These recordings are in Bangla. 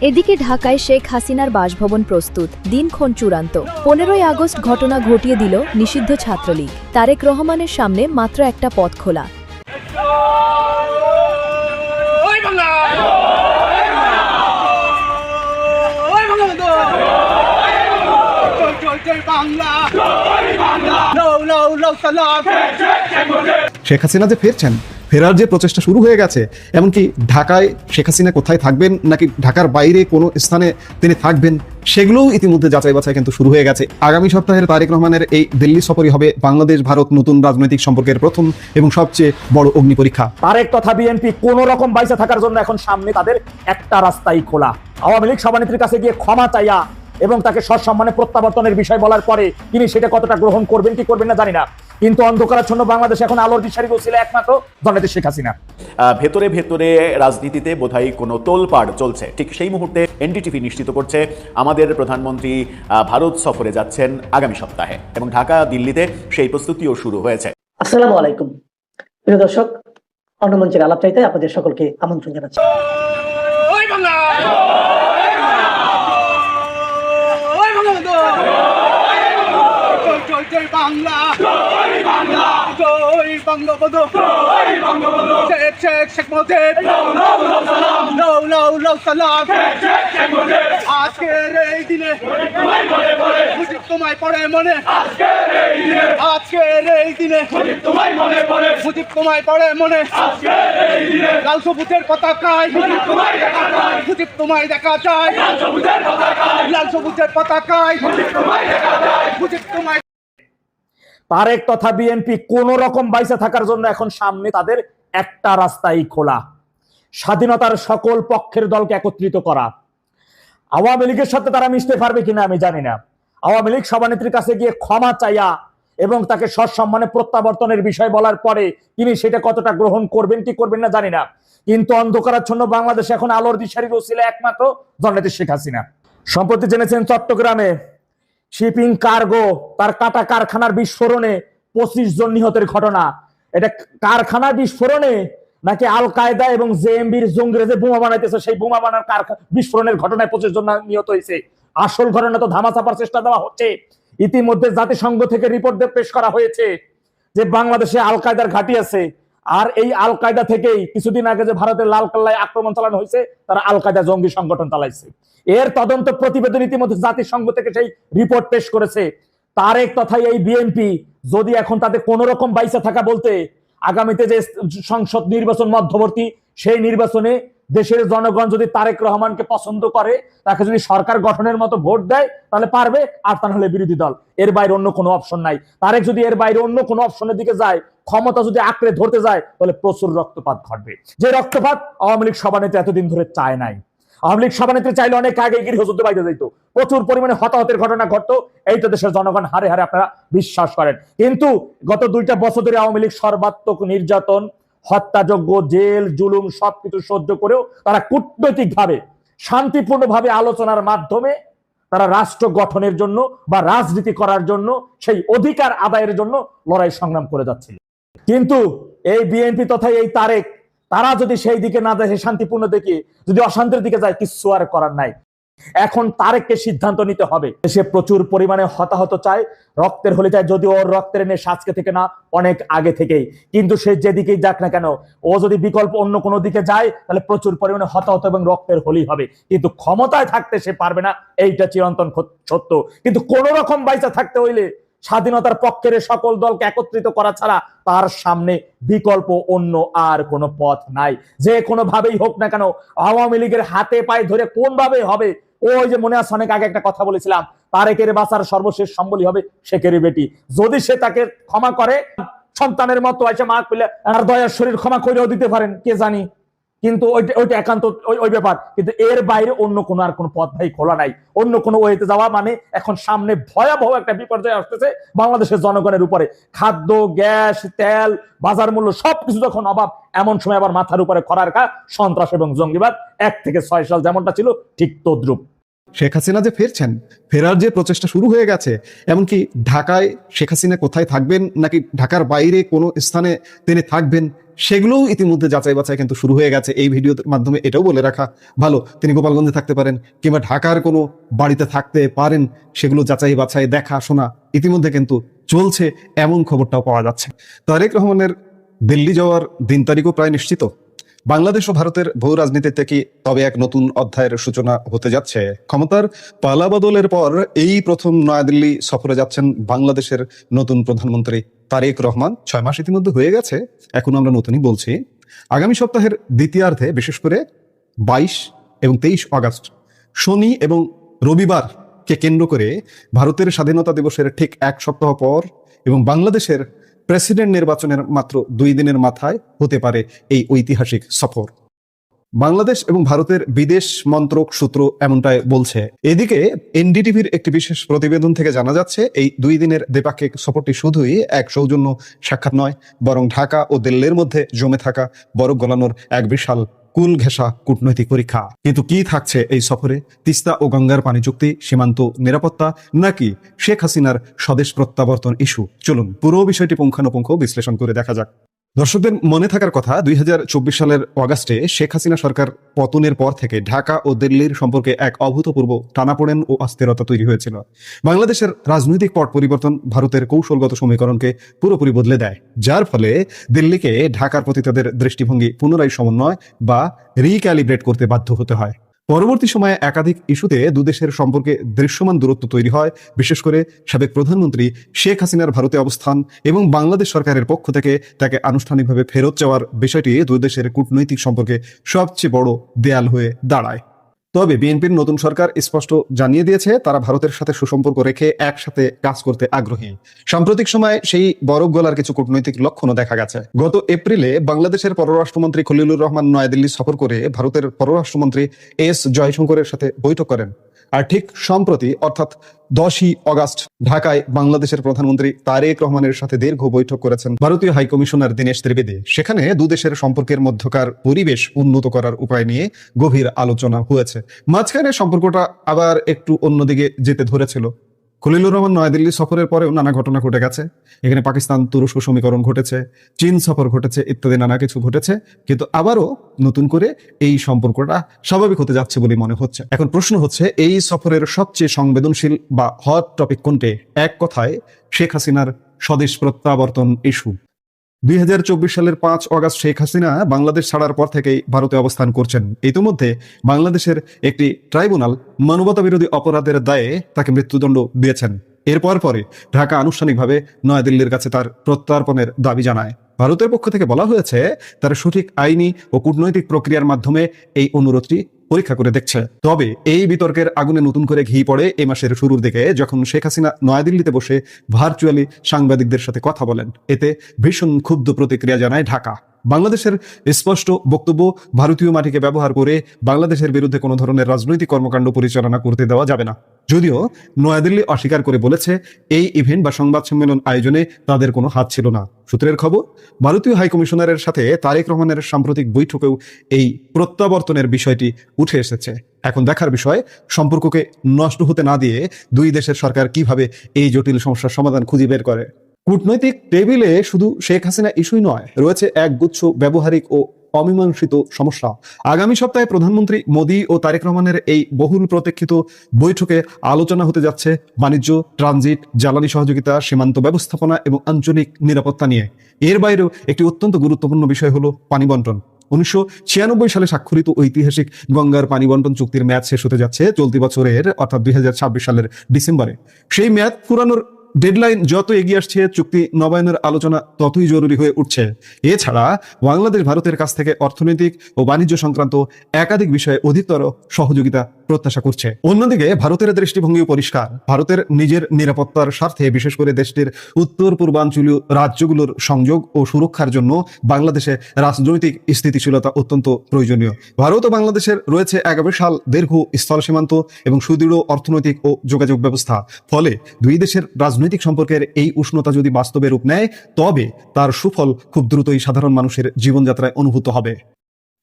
এদিকে ঢাকায় শেখ হাসিনার বাসভবন প্রস্তুত, দিনক্ষণ চূড়ান্ত। 15ই আগস্ট ঘটনা ঘটিয়ে দিল নিষিদ্ধ ছাত্রলীগ। তারেক রহমানের সামনে মাত্র একটা পথ খোলা। শেখ হাসিনা যে ফেরছেন, ফেরার যে প্রচেষ্টা শুরু হয়ে গেছে, এমনকি ঢাকায় শেখ হাসিনা কোথায় থাকবেন নাকি ঢাকার বাইরে কোনো স্থানে তিনি থাকবেন, সেগুলোও ইতিমধ্যে যাচাই বাছাই কিন্তু শুরু হয়ে গেছে। আগামী সপ্তাহের তারেক রহমানের এই দিল্লি সফরই হবে বাংলাদেশ ভারত নতুন রাজনৈতিক সম্পর্কের প্রথম এবং সবচেয়ে বড় অগ্নি পরীক্ষা। তারেক তথা বিএনপি কোন রকম বাইসে থাকার জন্য এখন সামনে তাদের একটা রাস্তাই খোলা। আওয়ামী লীগ সভানেত্রীর কাছে গিয়ে ক্ষমা চাইয়া এবং তাকে সসম্মানে প্রত্যাবর্তনের বিষয় বলার পরে তিনি সেটা কতটা গ্রহণ করবেন কি করবেন না জানি না, কিন্তু অন্ধকারাচ্ছন্ন বাংলাদেশ এখন আলোর দিশারি ছিল একমাত্র জননেত্রী শেখ হাসিনা। ভেতরে ভেতরে রাজনীতিতে বোধহয় কোনো তোলপাড় চলছে। ঠিক সেই মুহূর্তে এনডিটিভি নিশ্চিত করছে আমাদের প্রধানমন্ত্রী ভারত সফরে যাচ্ছেন আগামী সপ্তাহে এবং ঢাকা দিল্লিতে সেই প্রস্তুতিও শুরু হয়েছে। আসসালামু আলাইকুম প্রিয় দর্শক, অন্নমঞ্চের আলাপ চাইতে আপনাদের সকলকে আমন্ত্রণ জানাচ্ছি। আজকের এই দিনে তোমায় পড়ে মনে, আজকের এই দিনে মুজিব তোমায় পড়ে মনে, লাল সবুজের পতাকায় মুজিব তোমায় দেখা যায়, লাল সবুজের পতাকায় মুজিব তোমায়। তারেক তথা বিএনপি কোন রকম বাইসে থাকার জন্য এখন সামনে তাদের একটা রাস্তাই খোলা, স্বাধীনতার সকল পক্ষের দলকে একত্রিত করা। আওয়ামী লীগের সাথে তারা মিশতে পারবে কিনা আমি জানি না। আওয়ামী লীগ সভানেত্রীর কাছে গিয়ে ক্ষমা চাইয়া এবং তাকে সসম্মানে প্রত্যাবর্তনের বিষয় বলার পরে তিনি সেটা কতটা গ্রহণ করবেন কি করবেন না জানি না, কিন্তু অন্ধকারাচ্ছন্ন বাংলাদেশ এখন আলোর দিশারি ছিল একমাত্র জননেত্রী শেখ হাসিনা। সম্প্রতি জেনেছেন চট্টগ্রামে শিপিং কার্গো তার কাটা কারখানার বিস্ফোরণে 25 জন নিহতের ঘটনা। এটা কারখানার বিস্ফোরণে নাকি আল কায়দা এবং জেএমবির জঙ্গিরা যে বোমা বানাইতেছে সেই বোমা বানার বিস্ফোরণের ঘটনায় 25 জন নিহত হয়েছে। আসল ঘটনা তো ধামাচাপার চেষ্টা দেওয়া হচ্ছে। ইতিমধ্যে জাতিসংঘ থেকে রিপোর্ট পেশ করা হয়েছে যে বাংলাদেশে আল কায়দার ঘাঁটি আছে, আর এই আল কায়দা থেকেই কিছুদিন আগে যে ভারতের লালকেল্লায় আক্রমণ চালানো হয়েছে তারা আল কায়দা জঙ্গি সংগঠন চালাইছে। এর তদন্ত প্রতিবেদন ইতিমধ্যে জাতিসংঘ থেকে সেই রিপোর্ট পেশ করেছে। তারেক তথা এই বিএনপি যদি এখন তাদের কোন রকম বাইসা থাকা বলতে আগামীতে যে সংসদ নির্বাচন মধ্যবর্তী সেই নির্বাচনে দেশের জনগণ যদি তারেক রহমানকে পছন্দ করে, তাকে যদি সরকার গঠনের মতো ভোট দেয় তাহলে পারবে, আর তা নাহলে বিরোধী দল। এর বাইরে অন্য কোনো অপশন নাই। তারেক যদি এর বাইরে অন্য কোনো অপশনের দিকে যায়, ক্ষমতা যদি আঁকড়ে ধরতে যায়, তাহলে প্রচুর রক্তপাত ঘটবে। যে রক্তপাত আওয়ামী লীগ সভানেত্রী এতদিন ধরে চায় নাই। আওয়ামী লীগ সভানেত্রী চাইলে অনেক আগে গৃহযুদ্ধ বাইরে যাইতো, প্রচুর পরিমাণে হতাহতের ঘটনা ঘটতো, এইটা দেশের জনগণ হারে হারে আপনারা বিশ্বাস করেন। কিন্তু গত 2টা বছর ধরে আওয়ামী লীগ সর্বাত্মক নির্যাতন, হত্যাযজ্ঞ, জেল, জুলুম সবকিছু সহ্য করেও তারা কূটনৈতিকভাবে শান্তিপূর্ণভাবে আলোচনার মাধ্যমে তারা রাষ্ট্র গঠনের জন্য বা রাজনীতি করার জন্য সেই অধিকার আদায়ের জন্য লড়াই সংগ্রাম করে যাচ্ছিল। কিন্তু এই বিএনপি তথা এই তারেক তারা যদি সেই দিকে না যায়, শান্তিপূর্ণ দিকে যদি অশান্তির দিকে যায়, কিছু আর করার নাই। এখন তারেককে সিদ্ধান্ত নিতে হবে। সে প্রচুর পরিমাণে হতাহত চায়, রক্তের হলে চায়, যদিও ওর রক্তের নেশা আজকে থেকে না, অনেক আগে থেকেই। কিন্তু সে যেদিকেই যাক না কেন, ও যদি বিকল্প অন্য কোনো দিকে যায় তাহলে প্রচুর পরিমাণে হতাহত এবং রক্তের হোলি হবে, কিন্তু ক্ষমতায় থাকতে সে পারবে না, এইটা চিরন্তন সত্য। কিন্তু কোন রকম বাইসা থাকতে হইলে স্বাধীনতার পক্ষের সকল দলকে একত্রিত করা ছাড়া তার সামনে বিকল্প অন্য আর কোনো পথ নাই। যে কোনো ভাবেই হোক না কেন আওয়ামী লীগের হাতে পায়ে ধরে কোন ভাবে হবে, ওই যে মনে আছে অনেক আগে একটা কথা বলেছিলাম, তারেকের বাঁচার সর্বশেষ সম্বলই হবে শেখের বেটি। যদি সে তাকে ক্ষমা করে, সন্তানের মতো এসে মা পেলে আর দয়ার শরীর ক্ষমা করেও দিতে পারেন, কে জানি, কিন্তু ওইটা একান্ত ওই ব্যাপার। কিন্তু এর বাইরে অন্য কোনো আর কোনো পথ ভাই খোলা নাই। অন্য কোনো ওয়েতে যাওয়া মানে এখন সামনে ভয়াবহ একটা বিপর্যয় আসতেছে বাংলাদেশের জনগণের উপরে। খাদ্য, গ্যাস, তেল, বাজার মূল্য সবকিছু যখন অভাব, এমন সময় আবার মাথার উপরে খরার সন্ত্রাস এবং জঙ্গিবাদ 1 থেকে 6 সাল যেমনটা ছিল ঠিক তদ্রুপ। শেখ হাসিনা যে ফেরছেন, ফেরার যে প্রচেষ্টা শুরু হয়ে গেছে, এমনকি ঢাকায় শেখ হাসিনা কোথায় থাকবেন নাকি ঢাকার বাইরে কোনো স্থানে তিনি থাকবেন, সেগুলোও ইতিমধ্যে যাচাই বাছাই কিন্তু শুরু হয়ে গেছে। এই ভিডিওর মাধ্যমে এটাও বলে রাখা ভালো, তিনি গোপালগঞ্জে থাকতে পারেন কিংবা ঢাকার কোনো বাড়িতে থাকতে পারেন, সেগুলো যাচাই বাছাই দেখা শোনা ইতিমধ্যে কিন্তু চলছে, এমন খবরটাও পাওয়া যাচ্ছে। তারেক রহমানের দিল্লি যাওয়ার দিন তারিখও প্রায় নিশ্চিত। বাংলাদেশ ও ভারতের ভূ রাজনীতিতে কি তবে এক নতুন অধ্যায়ের সূচনা হতে যাচ্ছে? ক্ষমতার পালাবদলের পর এই প্রথম নয়াদিল্লি সফরে যাচ্ছেন বাংলাদেশের নতুন প্রধানমন্ত্রী তারেক রহমান। 6 মাস ইতিমধ্যে হয়ে গেছে, এখন আমরা নতুনই বলছি। আগামী সপ্তাহের দ্বিতীয়ার্ধে, বিশেষ করে 22 এবং 23 আগস্ট শনি এবং রবিবারকে কেন্দ্র করে ভারতের স্বাধীনতা দিবসের ঠিক 1 সপ্তাহ পর এবং বাংলাদেশের প্রেসিডেন্ট নির্বাচনের মাত্র 2 দিনের মাথায় হতে পারে এই ঐতিহাসিক সফর। বাংলাদেশ এবং ভারতের বিদেশ মন্ত্রক সূত্র এমনটাই বলছে। এদিকে এনডিটিভির একটি বিশেষ প্রতিবেদন থেকে জানা যাচ্ছে, এই 2 দিনের দ্বিপাক্ষিক সফরটি শুধুই এক সৌজন্য সাক্ষাৎ নয়, বরং ঢাকা ও দিল্লির মধ্যে জমে থাকা বরফ গলানোর এক বিশাল কুল ঘেঁষা কূটনৈতিক পরীক্ষা। কিন্তু কি থাকছে এই সফরে? তিস্তা ও গঙ্গার পানি চুক্তি, সীমান্ত নিরাপত্তা, নাকি শেখ হাসিনার স্বদেশ প্রত্যাবর্তন ইস্যু? চলুন পুরো বিষয়টি পুঙ্খানুপুঙ্খ বিশ্লেষণ করে দেখা যাক। দর্শকদের মনে থাকার কথা, 2024 সালের অগাস্টে শেখ হাসিনা সরকার পতনের পর থেকে ঢাকা ও দিল্লির সম্পর্কে এক অভূতপূর্ব টানাপোড়েন ও অস্থিরতা তৈরি হয়েছিল। বাংলাদেশের রাজনৈতিক পট পরিবর্তন ভারতের কৌশলগত সমীকরণকে পুরোপুরি বদলে দেয়, যার ফলে দিল্লিকে ঢাকার প্রতি তাদের দৃষ্টিভঙ্গি পুনরায় সমন্বয় বা রিক্যালিব্রেট করতে বাধ্য হতে হয়। পরবর্তী সময়ে একাধিক ইস্যুতে দুদেশের সম্পর্কে দৃশ্যমান দূরত্ব তৈরি হয়, বিশেষ করে সাবেক প্রধানমন্ত্রী শেখ হাসিনার ভারতে অবস্থান এবং বাংলাদেশ সরকারের পক্ষ থেকে তাকে আনুষ্ঠানিকভাবে ফেরত যাওয়ার বিষয়টি দুই দেশের কূটনৈতিক সম্পর্কে সবচেয়ে বড় দেয়াল হয়ে দাঁড়ায়। তবে বিএনপির নতুন সরকার স্পষ্ট জানিয়ে দিয়েছে, তারা ভারতের সাথে সুসম্পর্ক রেখে একসাথে কাজ করতে আগ্রহী। সাম্প্রতিক সময়ে সেই বরফ গলার কিছু কূটনৈতিক লক্ষণও দেখা গেছে। গত এপ্রিলে বাংলাদেশের পররাষ্ট্রমন্ত্রী খলিলুর রহমান নয়াদিল্লি সফর করে ভারতের পররাষ্ট্রমন্ত্রী এস জয়শঙ্করের সাথে বৈঠক করেন। আর ঠিক সম্প্রতি অর্থাৎ 10ই আগস্ট ঢাকায় বাংলাদেশের প্রধানমন্ত্রী তারেক রহমানের সাথে দীর্ঘ বৈঠক করেছেন ভারতীয় হাইকমিশনার দীনেশ ত্রিবেদী। সেখানে দুদেশের সম্পর্কের মধ্যকার পরিবেশ উন্নত করার উপায় নিয়ে গভীর আলোচনা হয়েছে। মাঝখানে সম্পর্কটা আবার একটু অন্যদিকে যেতে ধরেছিল। খলিলুর রহমান নয়াদিল্লি সফরের পরেও নানা ঘটনা ঘটে গেছে। এখানে পাকিস্তান তুরস্ক সমীকরণ ঘটেছে, চীন সফর ঘটেছে, ইত্যাদি নানা কিছু ঘটেছে। কিন্তু আবারও নতুন করে এই সম্পর্কটা স্বাভাবিক হতে যাচ্ছে বলে মনে হচ্ছে। এখন প্রশ্ন হচ্ছে, এই সফরের সবচেয়ে সংবেদনশীল বা হট টপিক কোনটি? এক কথায় শেখ হাসিনার স্বদেশ প্রত্যাবর্তন ইস্যু। 2024 সালের 5 আগস্ট শেখ হাসিনা বাংলাদেশ ছাড়ার পর থেকেই ভারতে অবস্থান করছেন। ইতিমধ্যে বাংলাদেশের একটি ট্রাইব্যুনাল মানবতা বিরোধী অপরাধের দায়ে তাকে মৃত্যুদণ্ড দিয়েছেন। এরপর পরে ঢাকা আনুষ্ঠানিকভাবে নয়াদিল্লির কাছে তার প্রত্যার্পণের দাবি জানায়। ভারতের পক্ষ থেকে বলা হয়েছে, তারা সঠিক আইনি ও কূটনৈতিক প্রক্রিয়ার মাধ্যমে এই অনুরোধটি পরীক্ষা করে দেখছে। তবে এই বিতর্কের আগুনে নতুন করে ঘি পড়ে এই মাসের শুরুর দিকে, যখন শেখ হাসিনা নয়াদিল্লিতে বসে ভার্চুয়ালি সাংবাদিকদের সাথে কথা বলেন। এতে ভীষণ ক্ষুব্ধ প্রতিক্রিয়া জানায় ঢাকা। বাংলাদেশের স্পষ্ট বক্তব্য, ভারতীয় মাটিকে ব্যবহার করে বাংলাদেশের বিরুদ্ধে কোনো ধরনের রাজনৈতিক কর্মকাণ্ড পরিচালনা করতে দেওয়া যাবে না। যদিও নয়াদিল্লি অস্বীকার করে বলেছে, এই ইভেন্ট বা সংবাদ সম্মেলন আয়োজনে তাদের কোনো হাত ছিল না। সূত্রের খবর, ভারতীয় হাইকমিশনারের সাথে তারেক রহমানের সাম্প্রতিক বৈঠকেও এই প্রত্যাবর্তনের বিষয়টি উঠে এসেছে। এখন দেখার বিষয়, সম্পর্ককে নষ্ট হতে না দিয়ে দুই দেশের সরকার কিভাবে এই জটিল সমস্যার সমাধান খুঁজে বের করে। কূটনৈতিক টেবিলে শুধু শেখ হাসিনা ইস্যুই নয়, রয়েছে একগুচ্ছ ব্যবহারিক ও অমীমাংসিত সমস্যা। আগামী সপ্তাহে প্রধানমন্ত্রী মোদী ও তারেক রহমানের এই বহুল প্রতীক্ষিত বৈঠকে আলোচনা হতে যাচ্ছে বাণিজ্য, ট্রানজিট, জ্বালানি সহযোগিতা, সীমান্ত ব্যবস্থাপনা এবং আঞ্চলিক নিরাপত্তা নিয়ে। এর বাইরেও একটি অত্যন্ত গুরুত্বপূর্ণ বিষয় হলো পানি বন্টন। 1996 সালে স্বাক্ষরিত ঐতিহাসিক গঙ্গার পানি বন্টন চুক্তির মেয়াদ শেষ হতে যাচ্ছে চলতি বছরের অর্থাৎ 2026 সালের ডিসেম্বরে। সেই মেয়াদ ফুরানোর ডেডলাইন যত এগিয়ে আসছে, চুক্তি নবায়নের আলোচনা ততই জরুরি হয়ে উঠছে। এছাড়া বাংলাদেশ ভারতের কাছ থেকে অর্থনৈতিক ও বাণিজ্য সংক্রান্ত একাধিক বিষয়ে অধিকতর সহযোগিতা প্রত্যাশা করছে। অন্যদিকে ভারতের দৃষ্টিভঙ্গিও পরিষ্কার। ভারতের নিজের নিরাপত্তার স্বার্থে, বিশেষ করে দেশটির উত্তর পূর্বাঞ্চলীয় রাজ্যগুলোর সংযোগ ও সুরক্ষার জন্য বাংলাদেশে রাজনৈতিক স্থিতিশীলতা অত্যন্ত প্রয়োজনীয়। ভারত ও বাংলাদেশের রয়েছে এক বিশাল দীর্ঘ স্থল সীমান্ত এবং সুদৃঢ় অর্থনৈতিক ও যোগাযোগ ব্যবস্থা। ফলে দুই দেশের রাজনৈতিক সম্পর্কের এই উষ্ণতা যদি বাস্তবে রূপ নেয়, তবে তার সুফল খুব দ্রুতই সাধারণ মানুষের জীবনযাত্রায় অনুভূত হবে।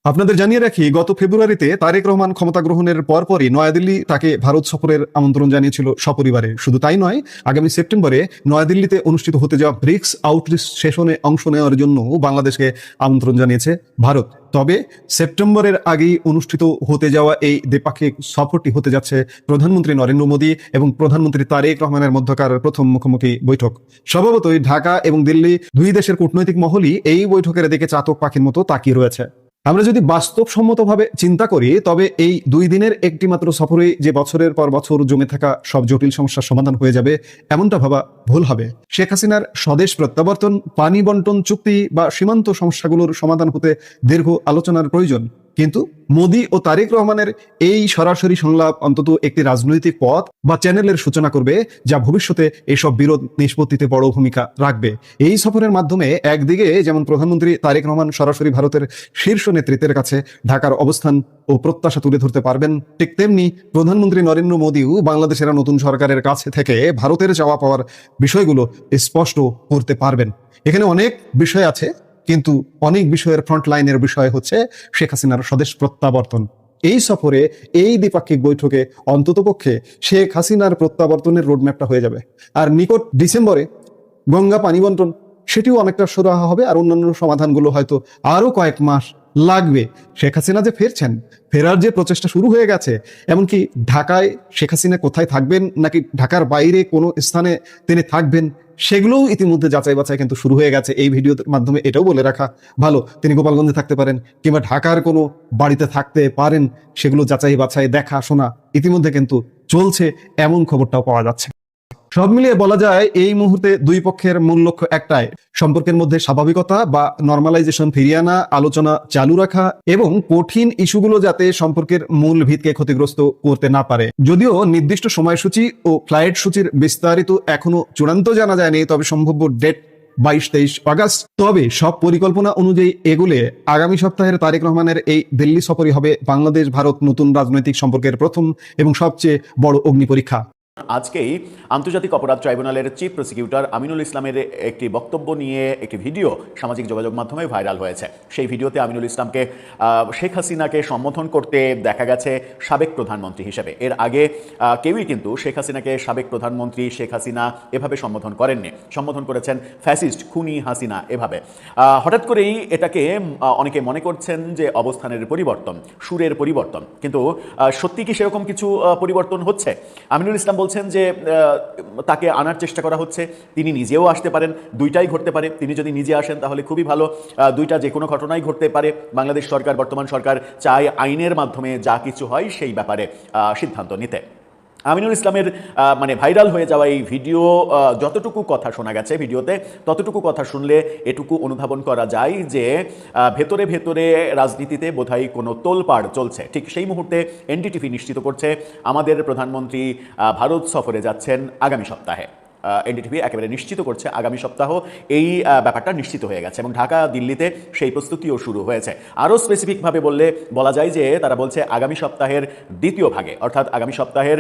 আপনাদের জানিয়ে রাখি, গত ফেব্রুয়ারিতে তারেক রহমান ক্ষমতা গ্রহণের পরপরই নয়াদিল্লি তাকে ভারত সফরের আমন্ত্রণ জানিয়েছিল সপরিবারে। শুধু তাই নয়, আগামী সেপ্টেম্বরে নয়াদিল্লিতে অনুষ্ঠিত হতে যাওয়া ব্রিক্স আউটরিচ সেশনে অংশ নেওয়ার জন্য বাংলাদেশকে আমন্ত্রণ জানিয়েছে ভারত। তবে সেপ্টেম্বরের আগেই অনুষ্ঠিত হতে যাওয়া এই দ্বিপাক্ষিক সফরটি হতে যাচ্ছে প্রধানমন্ত্রী নরেন্দ্র মোদী এবং প্রধানমন্ত্রী তারেক রহমানের মধ্যকার প্রথম মুখোমুখি বৈঠক। স্বভাবতই ঢাকা এবং দিল্লি দুই দেশের কূটনৈতিক মহলই এই বৈঠকের দিকে চাতক পাখির মতো তাকিয়ে রয়েছে। আমরা যদি বাস্তবসম্মতভাবে চিন্তা করি, তবে এই 2 দিনের একটি মাত্র সফরে যে বছরের পর বছর জমে থাকা সব জটিল সমস্যার সমাধান হয়ে যাবে, এমনটা ভাবা ভুল হবে। শেখ হাসিনার স্বদেশ প্রত্যাবর্তন, পানি বন্টন চুক্তি বা সীমান্ত সমস্যাগুলোর সমাধান হতে দীর্ঘ আলোচনার প্রয়োজন। কিন্তু মোদী ও তারেক রহমানের এই সরাসরি সংলাপ অন্তত একটি রাজনৈতিক পথ বা চ্যানেলের সূচনা করবে, যা ভবিষ্যতে এসব বিরোধ নিষ্পত্তিতে বড় ভূমিকা রাখবে। এই সফরের মাধ্যমে একদিকে যেমন প্রধানমন্ত্রী তারেক রহমান সরাসরি ভারতের শীর্ষ নেতৃত্বের কাছে ঢাকার অবস্থান ও প্রত্যাশা তুলে ধরতে পারবেন, ঠিক তেমনি প্রধানমন্ত্রী নরেন্দ্র মোদীও বাংলাদেশের নতুন সরকারের কাছে থেকে ভারতের চাওয়া পাওয়ার বিষয়গুলো স্পষ্ট করতে পারবেন। এখানে অনেক বিষয় আছে, কিন্তু অনেক বিষয়ের ফ্রন্ট লাইনের বিষয় হচ্ছে শেখ হাসিনার স্বদেশ প্রত্যাবর্তন। এই সফরে, এই দ্বিপাক্ষিক বৈঠকে অন্ততপক্ষে শেখ হাসিনার প্রত্যাবর্তনের রোডম্যাপটা হয়ে যাবে। আর নিকট ডিসেম্বরে গঙ্গা পানি বন্টন, সেটিও অনেকটা সুরাহা হবে। আর অন্যান্য সমাধানগুলো হয়তো আরো কয়েক মাস লাগবে। শেখ হাসিনা যে ফেরছেন, ফেরার যে প্রচেষ্টা শুরু হয়ে গেছে, এমনকি ঢাকায় শেখ হাসিনা কোথায় থাকবেন নাকি ঢাকার বাইরে কোনো স্থানে তিনি থাকবেন, সেগুলোও ইতিমধ্যে যাচাই বাছাই কিন্তু শুরু হয়ে গেছে। এই ভিডিওর মাধ্যমে এটাও বলে রাখা ভালো, তিনি গোপালগঞ্জে থাকতে পারেন কিংবা ঢাকার কোনো বাড়িতে থাকতে পারেন। সেগুলো যাচাই বাছাই, দেখা শোনা ইতিমধ্যে কিন্তু চলছে, এমন খবরটাও পাওয়া যাচ্ছে। সব মিলিয়ে বলা যায়, এই মুহূর্তে দুই পক্ষের মূল লক্ষ্য একটাই, সম্পর্কের মধ্যে স্বাভাবিকতা বা নরমালাইজেশন ফিরিয়ে আনা, আলোচনা চালু রাখা এবং কঠিন ইস্যুগুলো যাতে সম্পর্কের মূল ভিতকে ক্ষতিগ্রস্ত করতে না পারে। যদিও নির্দিষ্ট সময়সূচি ও ফ্লাইট সূচির বিস্তারিত এখনো চূড়ান্ত জানা যায়নি, তবে সম্ভাব্য ডেট 22-23 আগস্ট। তবে সব পরিকল্পনা অনুযায়ী এগুলে আগামী সপ্তাহের তারেক রহমানের এই দিল্লি সফরই হবে বাংলাদেশ ভারত নতুন রাজনৈতিক সম্পর্কের প্রথম এবং সবচেয়ে বড় অগ্নি পরীক্ষা। আজকেই আন্তর্জাতিক অপরাধ ট্রাইব্যুনালের চিফ প্রসিকিউটর আমিনুল ইসলামের একটি বক্তব্য নিয়ে একটি ভিডিও সামাজিক যোগাযোগ মাধ্যমে ভাইরাল হয়েছে। সেই ভিডিওতে আমিনুল ইসলামকে শেখ হাসিনাকে সম্বোধন করতে দেখা গেছে সাবেক প্রধানমন্ত্রী হিসেবে। এর আগে কেউই কিন্তু শেখ হাসিনাকে সাবেক প্রধানমন্ত্রী, শেখ হাসিনা এভাবে সম্বোধন করেননি। সম্বোধন করেছেন ফ্যাসিস্ট, খুনি হাসিনা এভাবে। হঠাৎ করেই এটাকে অনেকে মনে করছেন যে অবস্থানের পরিবর্তন, সুরের পরিবর্তন। কিন্তু সত্যি কি সেরকম কিছু পরিবর্তন হচ্ছে? আমিনুল ইসলাম বলছেন যে তাকে আনার চেষ্টা করা হচ্ছে, তিনি নিজেও আসতে পারেন, দুইটাই ঘটতে পারে। তিনি যদি নিজে আসেন তাহলে খুবই ভালো, দুইটা যে কোনো ঘটনাই ঘটতে পারে। বাংলাদেশ সরকার, বর্তমান সরকার চায় আইনের মাধ্যমে যা কিছু হয় সেই ব্যাপারে সিদ্ধান্ত নিতে। আমিনুল ইসলামের মানে ভাইরাল হয়ে যাওয়া এই ভিডিও, যতটুকু কথা শোনা গেছে ভিডিওতে, ততটুকু কথা শুনলে এটুকু অনুধাবন করা যায় যে ভেতরে ভেতরে রাজনীতিতে বোধহয় কোনো তোলপাড় চলছে। ঠিক সেই মুহূর্তে এনডিটিভি নিশ্চিত করছে আমাদের প্রধানমন্ত্রী ভারত সফরে যাচ্ছেন আগামী সপ্তাহে। এনডিটিভি একেবারে নিশ্চিত করছে আগামী সপ্তাহ এই ব্যাপারটা নিশ্চিত হয়ে গেছে এবং ঢাকা দিল্লিতে সেই প্রস্তুতিও শুরু হয়েছে। আরও স্পেসিফিকভাবে বলা যায় যে তারা বলছে আগামী সপ্তাহের দ্বিতীয় ভাগে, অর্থাৎ আগামী সপ্তাহের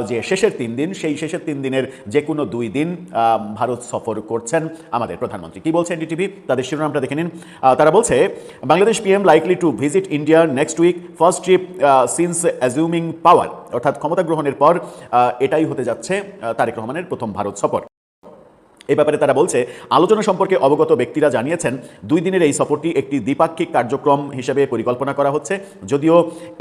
যে শেষের 3 দিন, সেই শেষের 3 দিনের যে কোনো 2 দিন ভারত সফর করছেন আমাদের প্রধানমন্ত্রী। কি বলছে এনডিটিভি, তাদের শিরোনামটা দেখে নিন। তারা বলছে Bangladesh PM likely to visit India next week, first trip since assuming power. অর্থাৎ ক্ষমতা গ্রহণের পর এটাই হতে যাচ্ছে তারেক রহমানের প্রথম ভারত সফর। এই ব্যাপারে তারা বলছে আলোচনা সম্পর্কে অবগত ব্যক্তিরা জানিয়েছেন 2 দিনের এই সফরটি একটি দ্বিপাক্ষিক কার্যক্রম হিসেবে পরিকল্পনা করা হচ্ছে, যদিও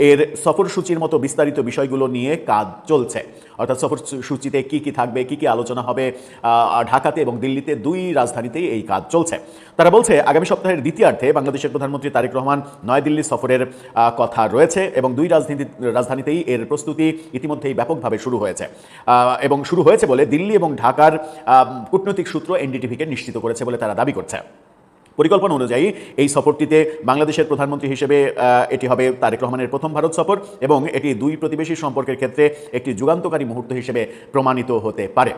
এর সফরসূচির মতো বিস্তারিত বিষয়গুলো নিয়ে কাজ চলছে। অর্থাৎ সফরসূচিতে কি কি থাকবে, কি কি আলোচনা হবে, ঢাকাতে এবং দিল্লিতে 2 রাজধানীতেই এই কাজ চলছে। তারা বলছে আগামী সপ্তাহের দ্বিতীয়ার্ধে বাংলাদেশের প্রধানমন্ত্রী তারেক রহমান নয়াদিল্লি সফরের কথা রয়েছে এবং 2 রাজধানীতেই এর প্রস্তুতি ইতিমধ্যেই ব্যাপকভাবে শুরু হয়েছে এবং শুরু হয়েছে বলে দিল্লি এবং ঢাকার কূটনৈতিক সূত্র এনডিটিভিকে নিশ্চিত করেছে বলে তারা দাবি করছে। পরিকল্পনা অনুযায়ী এই সফরটিতে বাংলাদেশের প্রধানমন্ত্রী হিসেবে এটি হবে তারেক রহমানের প্রথম ভারত সফর এবং এটি 2 প্রতিবেশী সম্পর্কের ক্ষেত্রে একটি যুগান্তকারী মুহূর্ত হিসেবে প্রমাণিত হতে পারে।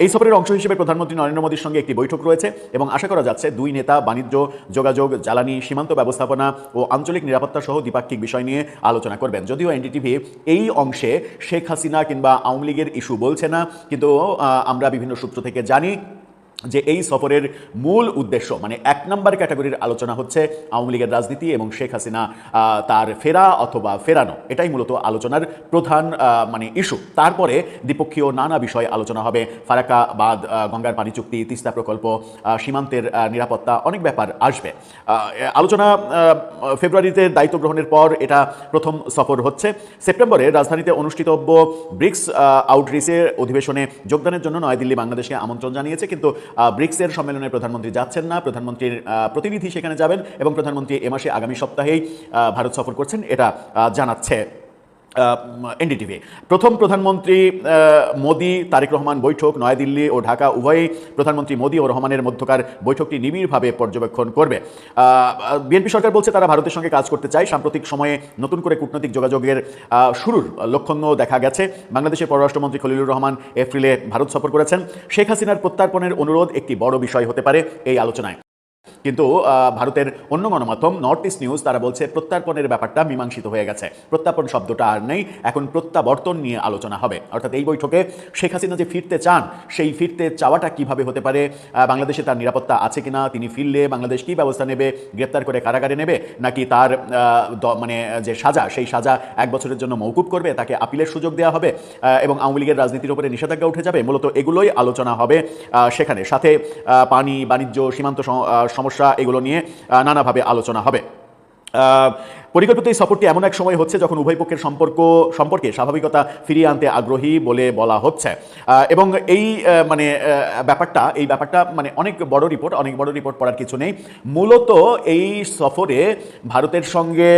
এই সফরের অংশ হিসেবে প্রধানমন্ত্রী নরেন্দ্র মোদীর সঙ্গে একটি বৈঠক রয়েছে এবং আশা করা যাচ্ছে 2 নেতা বাণিজ্য, যোগাযোগ, জ্বালানি, সীমান্ত ব্যবস্থাপনা ও আঞ্চলিক নিরাপত্তা সহ দ্বিপাক্ষিক বিষয় নিয়ে আলোচনা করবেন। যদিও এনডিটিভি এই অংশে শেখ হাসিনা কিংবা আওয়ামী লীগের ইস্যু বলছে না, কিন্তু আমরা বিভিন্ন সূত্র থেকে জানি যে এই সফরের মূল উদ্দেশ্য মানে 1 নম্বর ক্যাটাগরির আলোচনা হচ্ছে আওয়ামী লীগের রাজনীতি এবং শেখ হাসিনা তার ফেরা অথবা ফেরানো, এটাই মূলত আলোচনার প্রধান মানে ইস্যু। তারপরে দ্বিপক্ষীয় নানা বিষয় আলোচনা হবে, ফারাক্কা বাঁধ, গঙ্গার পানি চুক্তি, তিস্তা প্রকল্প, সীমান্তের নিরাপত্তা, অনেক ব্যাপার আসবে। আলোচনা ফেব্রুয়ারিতে দায়িত্ব গ্রহণের পর এটা প্রথম সফর হচ্ছে। সেপ্টেম্বরে রাজধানীতে অনুষ্ঠিতব্য ব্রিক্স আউটরিচের অধিবেশনে যোগদানের জন্য নয়াদিল্লি বাংলাদেশকে আমন্ত্রণ জানিয়েছে, কিন্তু ব্রিক্সের সম্মেলনে প্রধানমন্ত্রী যাচ্ছেন না, প্রধানমন্ত্রীর প্রতিনিধি সেখানে যাবেন এবং প্রধানমন্ত্রী এ মাসে আগামী সপ্তাহেই ভারত সফর করছেন, এটা জানাচ্ছে এনডিটিভি। প্রথম প্রধানমন্ত্রী মোদি তারেক রহমান বৈঠক নয়াদিল্লি ও ঢাকা উভয়ই প্রধানমন্ত্রী মোদি ও রহমানের মধ্যকার বৈঠকটি নিবিড়ভাবে পর্যবেক্ষণ করবে। বিএনপি সরকার বলছে তারা ভারতের সঙ্গে কাজ করতে চায়। সাম্প্রতিক সময়ে নতুন করে কূটনৈতিক যোগাযোগের শুরুর লক্ষণ দেখা গেছে। বাংলাদেশের পররাষ্ট্রমন্ত্রী খলিলুর রহমান এপ্রিলে ভারত সফর করেছেন। শেখ হাসিনার প্রত্যার্পণের অনুরোধ একটি বড় বিষয় হতে পারে এই আলোচনায়, কিন্তু ভারতের অন্য গণমাধ্যম নর্থ ইস্ট নিউজ তারা বলছে প্রত্যার্পণের ব্যাপারটা মীমাংসিত হয়ে গেছে, প্রত্যার্পণ শব্দটা আর নেই, এখন প্রত্যাবর্তন নিয়ে আলোচনা হবে। অর্থাৎ এই বৈঠকে শেখ হাসিনা যে ফিরতে চান সেই ফিরতে চাওয়াটা কিভাবে হতে পারে, বাংলাদেশে তার নিরাপত্তা আছে কিনা, তিনি ফিরলে বাংলাদেশ কী ব্যবস্থা নেবে, গ্রেপ্তার করে কারাগারে নেবে নাকি তার মানে যে সাজা সেই সাজা 1 বছরের জন্য মওকুফ করবে, তাকে আপিলের সুযোগ দেওয়া হবে এবং আওয়ামী লীগের রাজনীতির উপরে নিষেধাজ্ঞা উঠে যাবে। মূলত এগুলোই আলোচনা হবে সেখানে, সাথে পানি, বাণিজ্য, সীমান্ত সমস্যা এগুলো নিয়ে নানাভাবে আলোচনা হবে। পরিকল্পিত এই সফরটি এমন এক সময় হচ্ছে যখন উভয় পক্ষের সম্পর্কে স্বাভাবিকতা ফিরিয়ে আনতে আগ্রহী বলে বলা হচ্ছে এবং এই মানে এই ব্যাপারটা মানে অনেক বড় রিপোর্ট পড়ার কিছু নেই। মূলত এই সফরে ভারতের সঙ্গে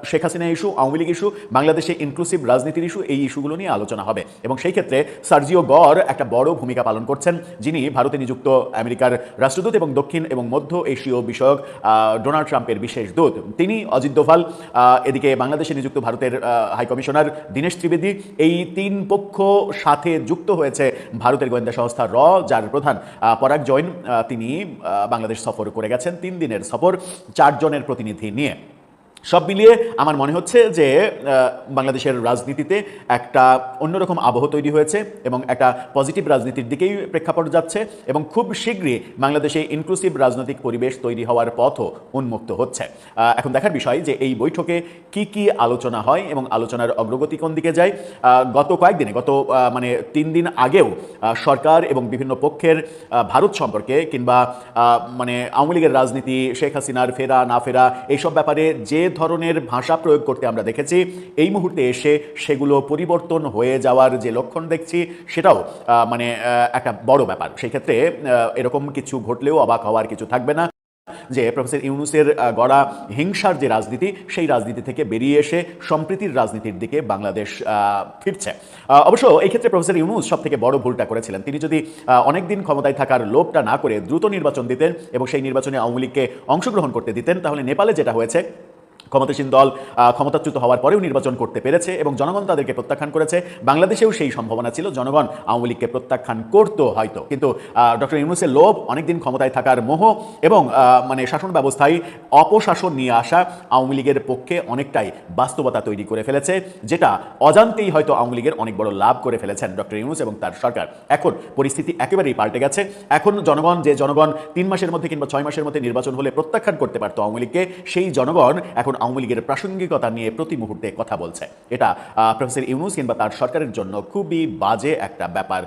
শেখ হাসিনা ইস্যু, আওয়ামী লীগ ইস্যু, বাংলাদেশে ইনক্লুসিভ রাজনীতির ইস্যু, এই ইস্যুগুলো নিয়ে আলোচনা হবে এবং সেই ক্ষেত্রে সার্জিও গড় একটা বড় ভূমিকা পালন করছেন, যিনি ভারতে নিযুক্ত আমেরিকার রাষ্ট্রদূত এবং দক্ষিণ এবং মধ্য এশীয় বিষয়ক ডোনাল্ড ট্রাম্পের বিশেষ দূত। তিনি অজিত দোভাল, এদিকে বাংলাদেশে নিযুক্ত ভারতের হাইকমিশনার দীনেশ ত্রিবেদী, এই 3 পক্ষ সাথে যুক্ত হয়েছে ভারতের গোয়েন্দা সংস্থা র, যার প্রধান পরাগ জৈন, তিনি বাংলাদেশ সফর করে গেছেন 3 দিনের সফর 4 জনের প্রতিনিধি নিয়ে। সব মিলিয়ে আমার মনে হচ্ছে যে বাংলাদেশের রাজনীতিতে একটা অন্যরকম আবহ তৈরি হয়েছে এবং একটা পজিটিভ রাজনীতির দিকেই প্রেক্ষাপট যাচ্ছে এবং খুব শীঘ্রই বাংলাদেশে ইনক্লুসিভ রাজনৈতিক পরিবেশ তৈরি হওয়ার পথও উন্মুক্ত হচ্ছে। এখন দেখার বিষয় যে এই বৈঠকে কি কি আলোচনা হয় এবং আলোচনার অগ্রগতি কোন দিকে যায়। গত কয়েকদিনে মানে 3 দিন আগেও সরকার এবং বিভিন্ন পক্ষের ভারত সম্পর্কে কিংবা মানে আওয়ামী লীগের রাজনীতি, শেখ হাসিনার ফেরা না ফেরা, এইসব ব্যাপারে যে ধরনের ভাষা প্রয়োগ করতে আমরা দেখেছি, এই মুহূর্তে এসে সেগুলো পরিবর্তন হয়ে যাওয়ার যে লক্ষণ দেখছি সেটাও মানে একটা বড় ব্যাপার। সেই ক্ষেত্রে এরকম কিছু ঘটলেও অবাক হওয়ার কিছু থাকবে না যে প্রফেসর ইউনূসের গড়া হিংসার যে রাজনীতি, সেই রাজনীতি থেকে বেরিয়ে এসে সম্প্রীতির রাজনীতির দিকে বাংলাদেশ ফিরছে। অবশ্য এই ক্ষেত্রে প্রফেসর ইউনূস সব থেকে বড় ভুলটা করেছিলেন। তিনি যদি অনেকদিন ক্ষমতায় থাকার লোভটা না করে দ্রুত নির্বাচন দিতেন এবং সেই নির্বাচনে আওয়ামী লীগকে অংশগ্রহণ করতে দিতেন, তাহলে নেপালে যেটা হয়েছে, ক্ষমতাসীন দল ক্ষমতাচ্যুত হওয়ার পরেও নির্বাচন করতে পেরেছে এবং জনগণ তাদেরকে প্রত্যাখ্যান করেছে। বাংলাদেশেও সেই সম্ভাবনা ছিল, জনগণ আওয়ামী লীগকে প্রত্যাখ্যান করতো হয়তো, কিন্তু ডক্টর ইউনূসের লোভ, অনেকদিন ক্ষমতায় থাকার মোহ এবং মানে শাসন ব্যবস্থায় অপশাসন নিয়ে আসা আওয়ামী লীগের পক্ষে অনেকটাই বাস্তবতা তৈরি করে ফেলেছে, যেটা অজান্তেই হয়তো আওয়ামী লীগের অনেক বড় লাভ করে ফেলেছেন ডক্টর ইউনূস এবং তার সরকার। এখন পরিস্থিতি একেবারেই পাল্টে গেছে। এখন জনগণ 3 মাসের মধ্যে কিংবা 6 মাসের মধ্যে নির্বাচন হলে প্রত্যাখ্যান করতে পারতো আওয়ামী লীগকে, সেই জনগণ এখন আওয়ামী লীগের প্রাসঙ্গিকতা নিয়ে প্রতি মুহূর্তে কথা বলছে। এটা প্রফেসর ইউনূস কিংবা তার সরকারের জন্য খুবই বাজে একটা ব্যাপার।